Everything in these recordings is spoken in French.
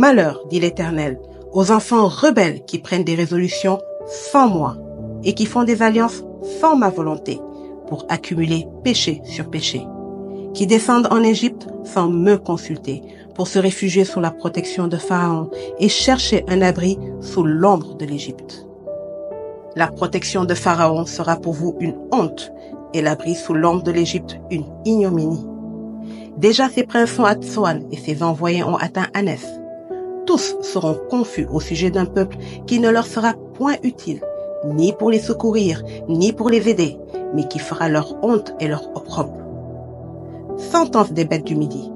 Malheur, dit l'Éternel, aux enfants rebelles qui prennent des résolutions sans moi et qui font des alliances sans ma volonté pour accumuler péché sur péché, qui descendent en Égypte sans me consulter pour se réfugier sous la protection de Pharaon et chercher un abri sous l'ombre de l'Égypte. La protection de Pharaon sera pour vous une honte et l'abri sous l'ombre de l'Égypte une ignominie. Déjà ses princes sont à Tsoan et ses envoyés ont atteint Anès. Tous seront confus au sujet d'un peuple qui ne leur sera point utile, ni pour les secourir, ni pour les aider, mais qui fera leur honte et leur opprobre. Sentence des bêtes du Midi.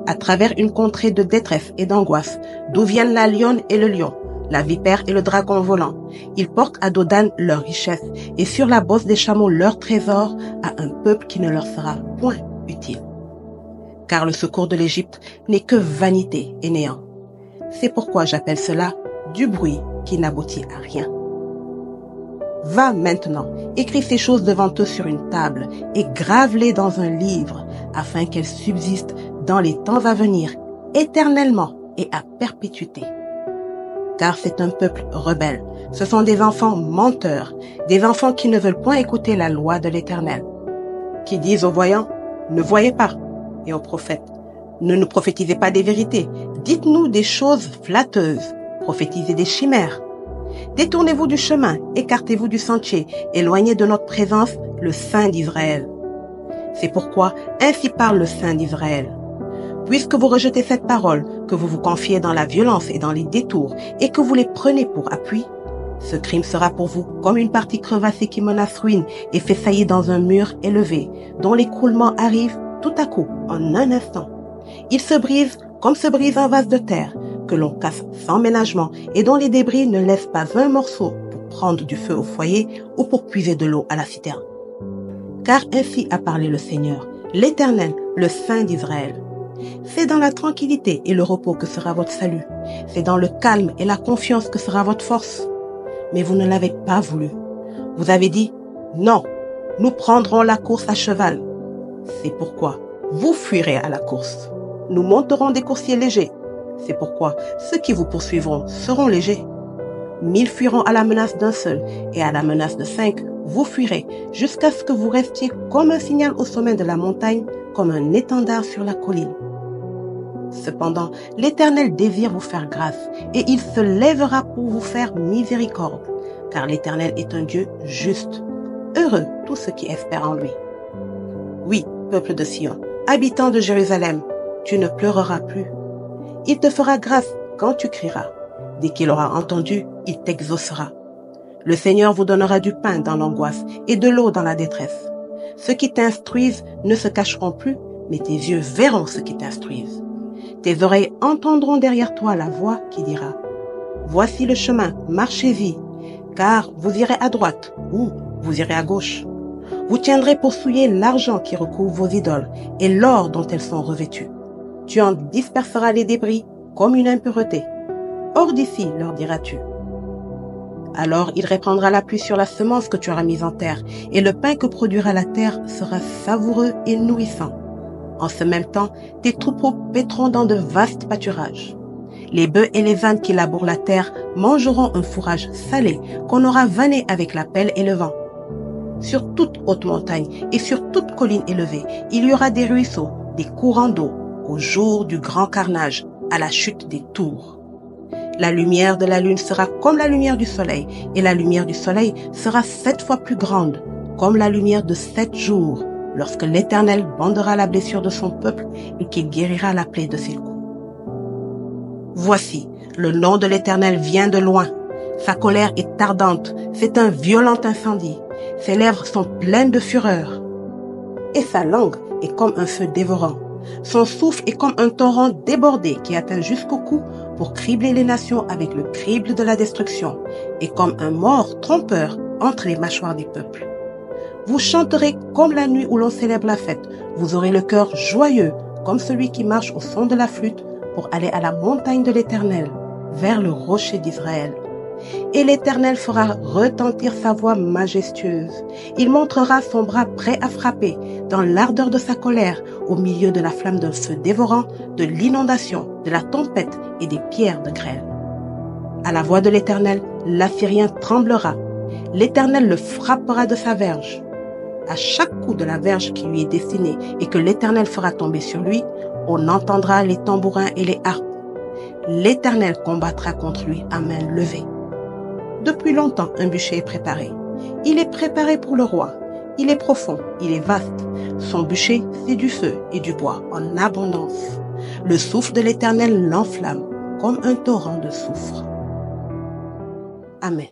À travers une contrée de détresse et d'angoisse, d'où viennent la lionne et le lion, la vipère et le dragon volant, ils portent à dos d'âne leur richesse et sur la bosse des chameaux leur trésor à un peuple qui ne leur sera point utile. Car le secours de l'Égypte n'est que vanité et néant. C'est pourquoi j'appelle cela du bruit qui n'aboutit à rien. Va maintenant, écris ces choses devant eux sur une table et grave-les dans un livre, afin qu'elles subsistent dans les temps à venir, éternellement et à perpétuité. Car c'est un peuple rebelle, ce sont des enfants menteurs, des enfants qui ne veulent point écouter la loi de l'Éternel, qui disent aux voyants, ne voyez pas, et aux prophètes, ne nous prophétisez pas des vérités, dites-nous des choses flatteuses, prophétisez des chimères. Détournez-vous du chemin, écartez-vous du sentier, éloignez de notre présence le Saint d'Israël. C'est pourquoi ainsi parle le Saint d'Israël. Puisque vous rejetez cette parole, que vous vous confiez dans la violence et dans les détours, et que vous les prenez pour appui, ce crime sera pour vous comme une partie crevassée qui menace ruine et fait faillir dans un mur élevé, dont l'écroulement arrive tout à coup, en un instant. Il se brise comme se brise un vase de terre, que l'on casse sans ménagement et dont les débris ne laissent pas un morceau pour prendre du feu au foyer ou pour puiser de l'eau à la citerne. Car ainsi a parlé le Seigneur, l'Éternel, le Saint d'Israël. C'est dans la tranquillité et le repos que sera votre salut. C'est dans le calme et la confiance que sera votre force. Mais vous ne l'avez pas voulu. Vous avez dit, non, nous prendrons la course à cheval. C'est pourquoi vous fuirez à la course. Nous monterons des coursiers légers. C'est pourquoi ceux qui vous poursuivront seront légers. 1000 fuiront à la menace d'un seul, et à la menace de 5, vous fuirez, jusqu'à ce que vous restiez comme un signal au sommet de la montagne, comme un étendard sur la colline. Cependant, l'Éternel désire vous faire grâce, et il se lèvera pour vous faire miséricorde, car l'Éternel est un Dieu juste. Heureux tous ceux qui espèrent en lui. Oui, peuple de Sion, habitant de Jérusalem, tu ne pleureras plus. Il te fera grâce quand tu crieras. Dès qu'il aura entendu, il t'exaucera. Le Seigneur vous donnera du pain dans l'angoisse et de l'eau dans la détresse. Ceux qui t'instruisent ne se cacheront plus, mais tes yeux verront ceux qui t'instruisent. Tes oreilles entendront derrière toi la voix qui dira « Voici le chemin, marchez-y, car vous irez à droite ou vous irez à gauche. Vous tiendrez pour souiller l'argent qui recouvre vos idoles et l'or dont elles sont revêtues. Tu en disperseras les débris comme une impureté. Hors d'ici, leur diras-tu. Alors il répandra la pluie sur la semence que tu auras mise en terre, et le pain que produira la terre sera savoureux et nourrissant. En ce même temps, tes troupeaux paîtront dans de vastes pâturages. Les bœufs et les ânes qui labourent la terre mangeront un fourrage salé qu'on aura vanné avec la pelle et le vent. Sur toute haute montagne et sur toute colline élevée, il y aura des ruisseaux, des courants d'eau, au jour du grand carnage, à la chute des tours. La lumière de la lune sera comme la lumière du soleil, et la lumière du soleil sera 7 fois plus grande, comme la lumière de 7 jours, lorsque l'Éternel bandera la blessure de son peuple et qu'il guérira la plaie de ses coups. Voici, le nom de l'Éternel vient de loin. Sa colère est ardente, c'est un violent incendie. Ses lèvres sont pleines de fureur. Et sa langue est comme un feu dévorant. Son souffle est comme un torrent débordé qui atteint jusqu'au cou pour cribler les nations avec le crible de la destruction, et comme un mort trompeur entre les mâchoires des peuples. Vous chanterez comme la nuit où l'on célèbre la fête. Vous aurez le cœur joyeux comme celui qui marche au son de la flûte pour aller à la montagne de l'Éternel, vers le rocher d'Israël. Et l'Éternel fera retentir sa voix majestueuse. Il montrera son bras prêt à frapper dans l'ardeur de sa colère, au milieu de la flamme d'un feu dévorant, de l'inondation, de la tempête et des pierres de grêle. À la voix de l'Éternel, l'Assyrien tremblera. L'Éternel le frappera de sa verge. À chaque coup de la verge qui lui est destinée et que l'Éternel fera tomber sur lui, on entendra les tambourins et les harpes. L'Éternel combattra contre lui à main levée. Depuis longtemps, un bûcher est préparé. Il est préparé pour le roi. Il est profond, il est vaste. Son bûcher, c'est du feu et du bois en abondance. Le souffle de l'Éternel l'enflamme comme un torrent de soufre. Amen.